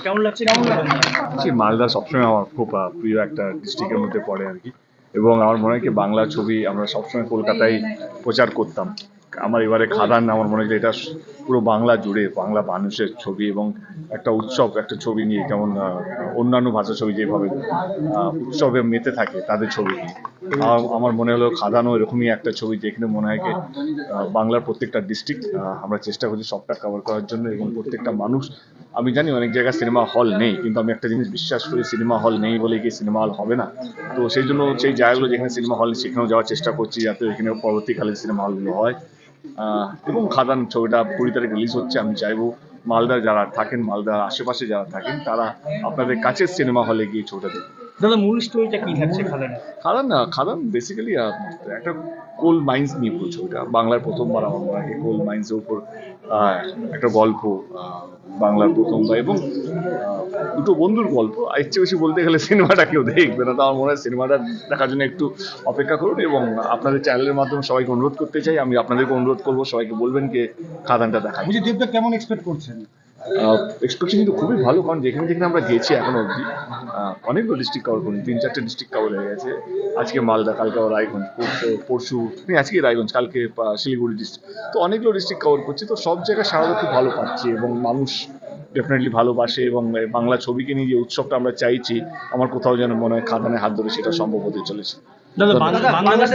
কেমন লাগছে? মালদা সবসময় আমার খুব প্রিয় একটা ডিস্ট্রিক্টের মধ্যে পড়ে আর কি, এবং আমার মনে হয় কি বাংলা ছবি আমরা সবসময় কলকাতায় প্রচার করতাম। আমার এবারে খাদান আমার মনে হয় যে এটা পুরো বাংলা জুড়ে বাংলা মানুষের ছবি এবং একটা উৎসব, একটা ছবি নিয়ে যেমন অন্যান্য ভাষা ছবি যেভাবে উৎসবে মেতে থাকে তাদের ছবি নিয়ে আমার মনে হলো খাদানও এরকমই একটা ছবি, যেখানে মনে হয় কি বাংলার প্রত্যেকটা ডিস্ট্রিক্ট আমরা চেষ্টা করছি সবটা কভার করার জন্য, এবং প্রত্যেকটা মানুষ, আমি জানি অনেক জায়গায় সিনেমা হল নেই, কিন্তু আমি একটা জিনিস বিশ্বাস করি সিনেমা হল নেই বলে কি সিনেমা হল হবে না। তো সেই জন্য সেই জায়গাগুলো যেখানে সিনেমা হল সেখানেও যাওয়ার চেষ্টা করছি, যাতে এখানে পরবর্তীকালে সিনেমা হলগুলো হয়। এবং খাদান ছবিটা 20 তারিখ রিলিজ হচ্ছে। আমি চাইবো মালদা যারা থাকেন, মালদার আশেপাশে যারা থাকেন, তারা আপনাদের কাছের সিনেমা হলে গিয়ে ছবিটা দেখুন। দাদা মূল স্টোরিটা কি থাকছে খাদান বেসিক্যালি একটা কোল মাইন্স নিয়ে পুরো ছবিটা। বাংলার প্রথমবার আমার মনে হয় কোল মাইন্সের উপর একটা গল্প, বাংলার প্রথমবার, এবং দুটো বন্ধুর গল্প। আর ইচ্ছে বেশি বলতে গেলে সিনেমাটা কেউ দেখবে না, তো আমার মনে হয় সিনেমাটা দেখার জন্য একটু অপেক্ষা করুন, এবং আপনাদের চ্যানেলের মাধ্যমে সবাইকে অনুরোধ করতে চাই, আমি আপনাদেরকে অনুরোধ করবো সবাইকে বলবেন যে খাদানটা দেখা। দেবদা কেমন এক্সপেক্ট করছেন? এক্সপেকটেশন কিন্তু খুবই ভালো, কারণ যেখানে যেখানে আমরা গেছি এখনো অবধি অনেকগুলো ডিস্ট্রিক্ট কভার করি, 3-4টে ডিস্ট্রিক্ট কভার হয়ে গেছে। আজকে মালদা, কালকে রায়গঞ্জ, পরশু আজকে রায়গঞ্জ, কালকে শিলিগুড়ি ডিস্ট্রিক্ট, তো অনেকগুলো ডিস্ট্রিক্ট কভার করছি। তো সব জায়গায় সারা খুব ভালো পাচ্ছি, এবং মানুষ ডেফিনেটলি ভালোবাসে, এবং বাংলা ছবিকে নিয়ে যে উৎসবটা আমরা চাইছি, আমার কোথাও যেন মনে হয় খাদানের হাত ধরে সেটা সম্ভব হতে চলেছে। দাদা বাংলাদেশ